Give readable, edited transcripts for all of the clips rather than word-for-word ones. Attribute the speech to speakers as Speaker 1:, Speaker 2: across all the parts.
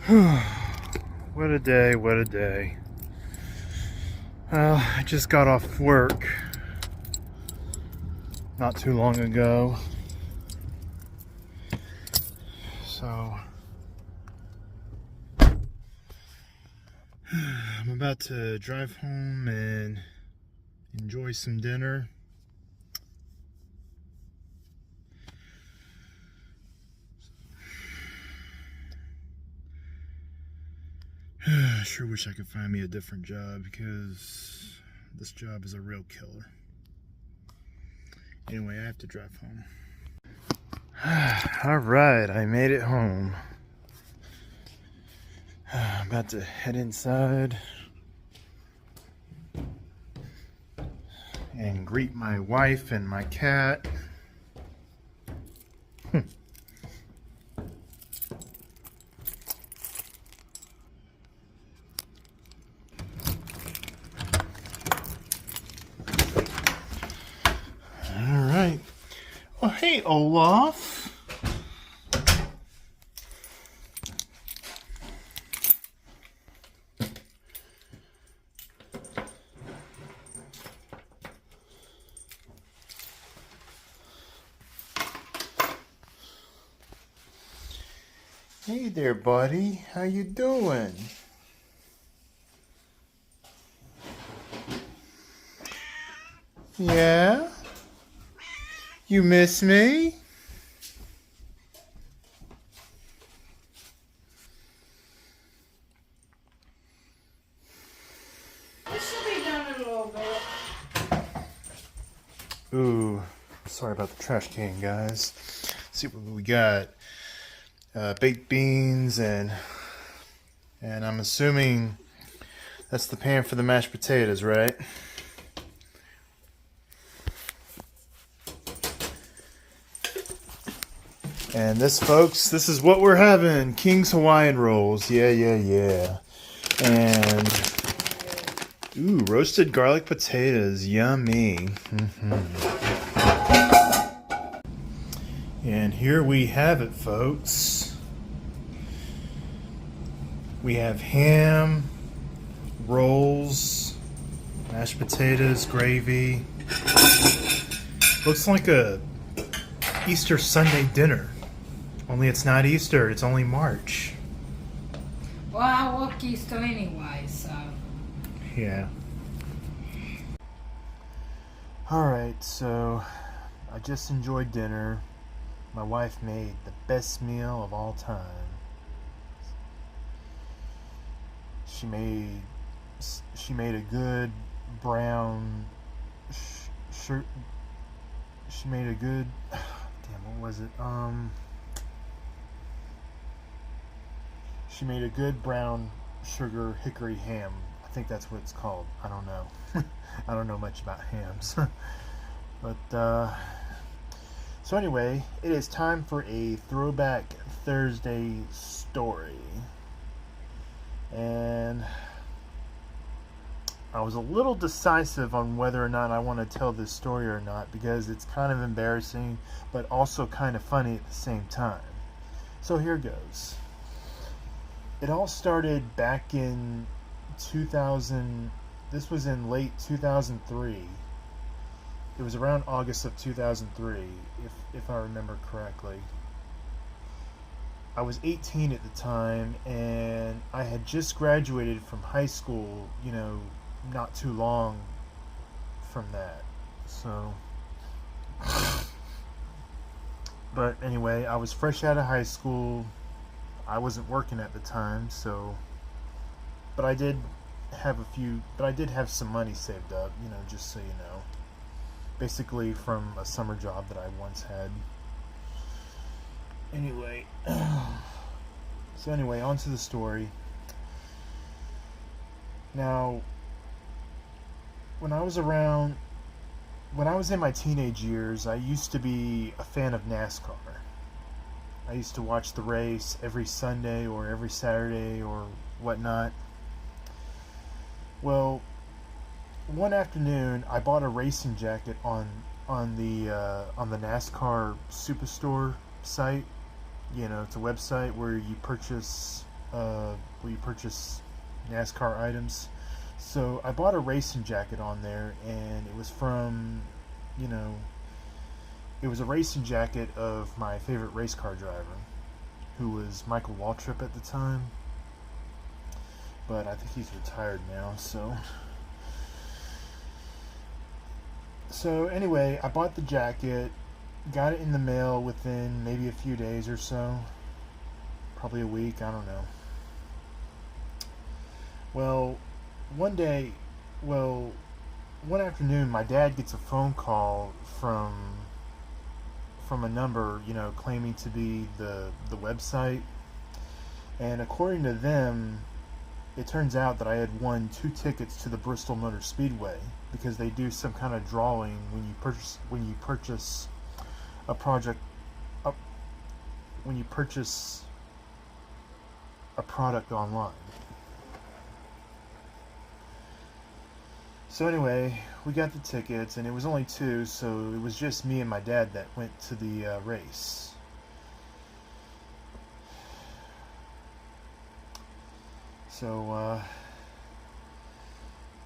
Speaker 1: What a day, what a day. Well, I just got off work not too long ago. So I'm about to drive home and enjoy some dinner. I sure wish I could find me a different job because this job is a real killer. Anyway, I have to drive home. Alright, I made it home. I'm about to head inside and greet my wife and my cat. Alright. Oh, hey, Olaf. Hey there, buddy. How you doing? Yeah? You miss me?
Speaker 2: This will be done in a little bit.
Speaker 1: Ooh, sorry about the trash can, guys. Let's see what we got. Baked beans and I'm assuming that's the pan for the mashed potatoes, right? And this, folks, this is what we're having. King's Hawaiian rolls. Yeah. And ooh, roasted garlic potatoes. Yummy. And here we have it, folks. We have ham, rolls, mashed potatoes, gravy. Looks like a Easter Sunday dinner. Only it's not Easter, it's only March.
Speaker 2: Well, I work Easter anyway, so.
Speaker 1: Yeah. Alright, so I just enjoyed dinner. My wife made the best meal of all time. She made a good brown she made a good damn, what was it? She made a good brown sugar hickory ham. I think that's what it's called. I don't know. I don't know much about hams. But so anyway, it is time for a Throwback Thursday story. And I was a little decisive on whether or not I want to tell this story or not because it's kind of embarrassing but also kind of funny at the same time. So here goes. It all started back in 2000. This was in late 2003. It was around August of 2003, if I remember correctly. I was 18 at the time, and I had just graduated from high school, not too long from that. So, but anyway, I was fresh out of high school. I wasn't working at the time, so, but I did have some money saved up, just so you know. Basically from a summer job that I once had. Anyway, on to the story. Now, when I was in my teenage years, I used to be a fan of NASCAR. I used to watch the race every Sunday or every Saturday or whatnot. Well, one afternoon, I bought a racing jacket on the NASCAR Superstore site. It's a website where you purchase where you purchase NASCAR items. So I bought a racing jacket on there, and it was from, you know, it was a racing jacket of my favorite race car driver, who was Michael Waltrip at the time. But I think he's retired now, so anyway, I bought the jacket, got it in the mail within maybe a few days or so, probably a week, I don't know. Well, one day, well, one afternoon, my dad gets a phone call from a number, claiming to be the website, and according to them, it turns out that I had won 2 tickets to the Bristol Motor Speedway, because they do some kind of drawing when you purchase a project uh, when you purchase a product online. So anyway, we got the tickets, and it was only 2, so it was just me and my dad that went to the race. So,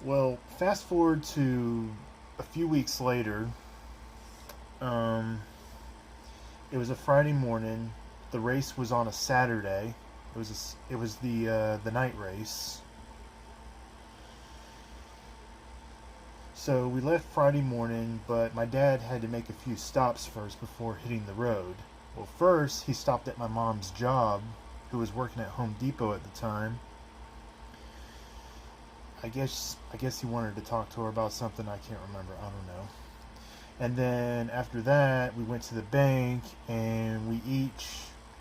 Speaker 1: well, fast forward to a few weeks later. It was a Friday morning. The race was on a Saturday. It was the night race. So we left Friday morning, but my dad had to make a few stops first before hitting the road. Well, first he stopped at my mom's job, who was working at Home Depot at the time. I guess he wanted to talk to her about something. I can't remember. I don't know. And then after that, we went to the bank, and we each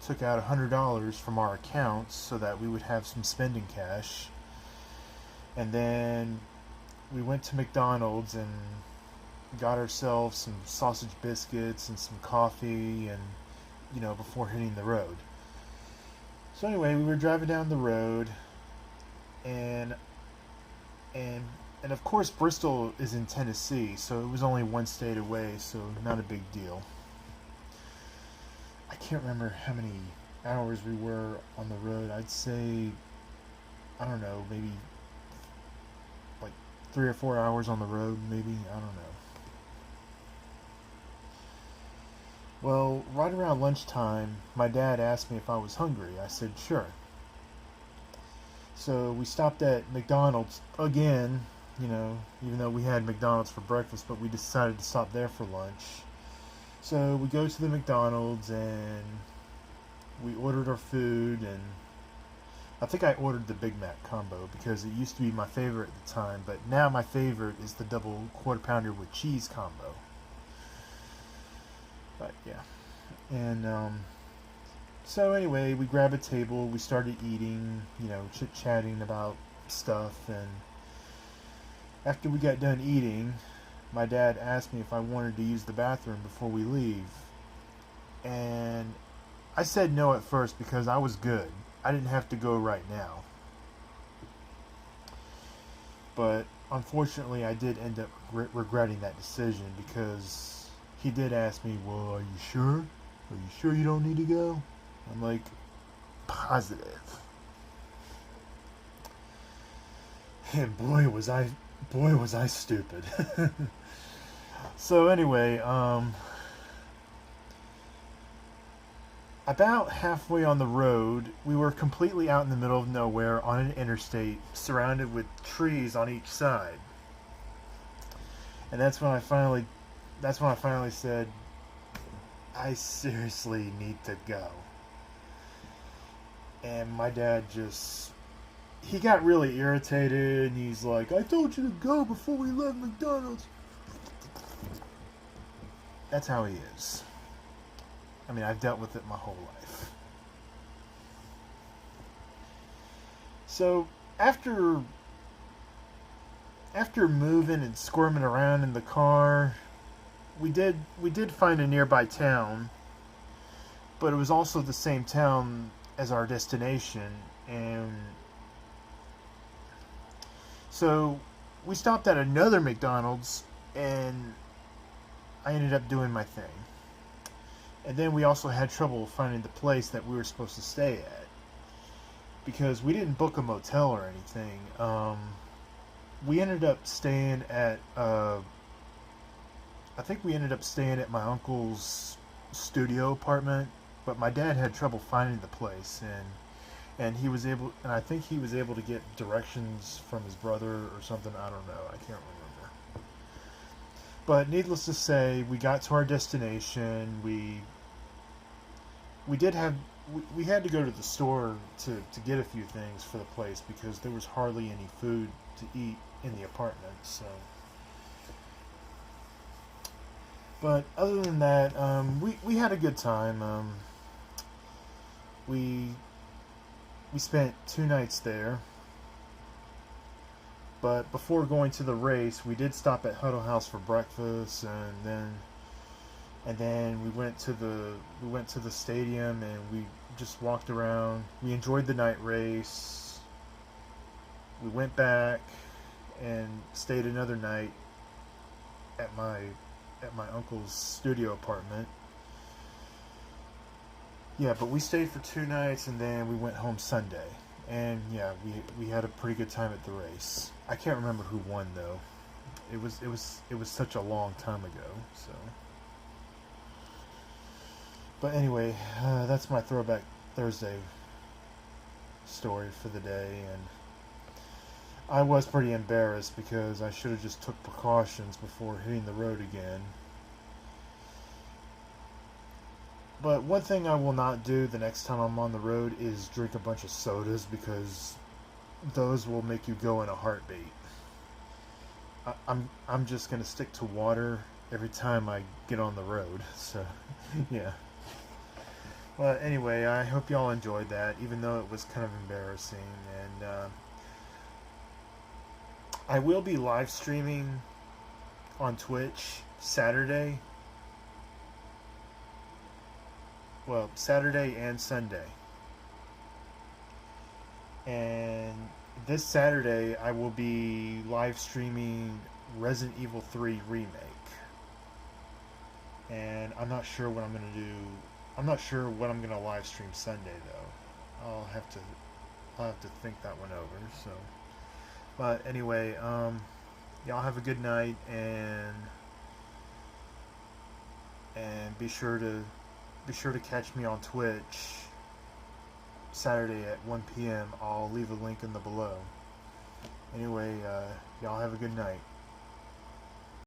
Speaker 1: took out $100 from our accounts so that we would have some spending cash. And then we went to McDonald's and got ourselves some sausage biscuits and some coffee, and before hitting the road. So anyway, we were driving down the road, and of course Bristol is in Tennessee, so it was only 1 state away, so not a big deal. I can't remember how many hours we were on the road. I'd say, I don't know, maybe like 3 or 4 hours on the road, maybe, I don't know. Well, right around lunchtime, my dad asked me if I was hungry. I said sure. So we stopped at McDonald's again, even though we had McDonald's for breakfast, but we decided to stop there for lunch. So we go to the McDonald's, and we ordered our food, and I think I ordered the Big Mac combo because it used to be my favorite at the time, but now my favorite is the double quarter pounder with cheese combo. But yeah. And so anyway, we grabbed a table, we started eating, chit-chatting about stuff, and after we got done eating, my dad asked me if I wanted to use the bathroom before we leave. And I said no at first because I was good. I didn't have to go right now. But unfortunately, I did end up regretting that decision, because he did ask me, well, are you sure? Are you sure you don't need to go? I'm like, positive. And boy was I stupid. So anyway, about halfway on the road, we were completely out in the middle of nowhere on an interstate, surrounded with trees on each side. And that's when I finally said, I seriously need to go. And my dad he got really irritated, and he's like, I told you to go before we left McDonald's. That's how he is. I mean, I've dealt with it my whole life. So, after moving and squirming around in the car, we did find a nearby town, but it was also the same town as our destination, and so we stopped at another McDonald's, and I ended up doing my thing. And then we also had trouble finding the place that we were supposed to stay at. because we didn't book a motel or anything. We ended up staying at I think we ended up staying at my uncle's studio apartment, but my dad had trouble finding the place, and he was able, and I think he was able to get directions from his brother or something. I don't know. I can't remember. But needless to say, we got to our destination. We did have we had to go to the store to get a few things for the place because there was hardly any food to eat in the apartment. So, but other than that, we had a good time. We we spent 2 nights there. But before going to the race, we did stop at Huddle House for breakfast, and then we went to the stadium, and we just walked around. We enjoyed the night race. We went back and stayed another night at my uncle's studio apartment. Yeah, but we stayed for 2 nights, and then we went home Sunday. And yeah, we had a pretty good time at the race. I can't remember who won though. It was such a long time ago. So, but anyway, that's my Throwback Thursday story for the day, and I was pretty embarrassed because I should have just took precautions before hitting the road again. But one thing I will not do the next time I'm on the road is drink a bunch of sodas, because those will make you go in a heartbeat. I'm just gonna stick to water every time I get on the road. So yeah. Well, anyway, I hope y'all enjoyed that, even though it was kind of embarrassing. And I will be live streaming on Twitch Saturday. Well, Saturday and Sunday. And this Saturday, I will be live streaming Resident Evil 3 Remake. And I'm not sure what I'm going to do. I'm not sure what I'm going to live stream Sunday, though. I'll have to think that one over. So, but anyway, y'all have a good night, and be sure to catch me on Twitch Saturday at 1 p.m. I'll leave a link in the below. Anyway, y'all have a good night.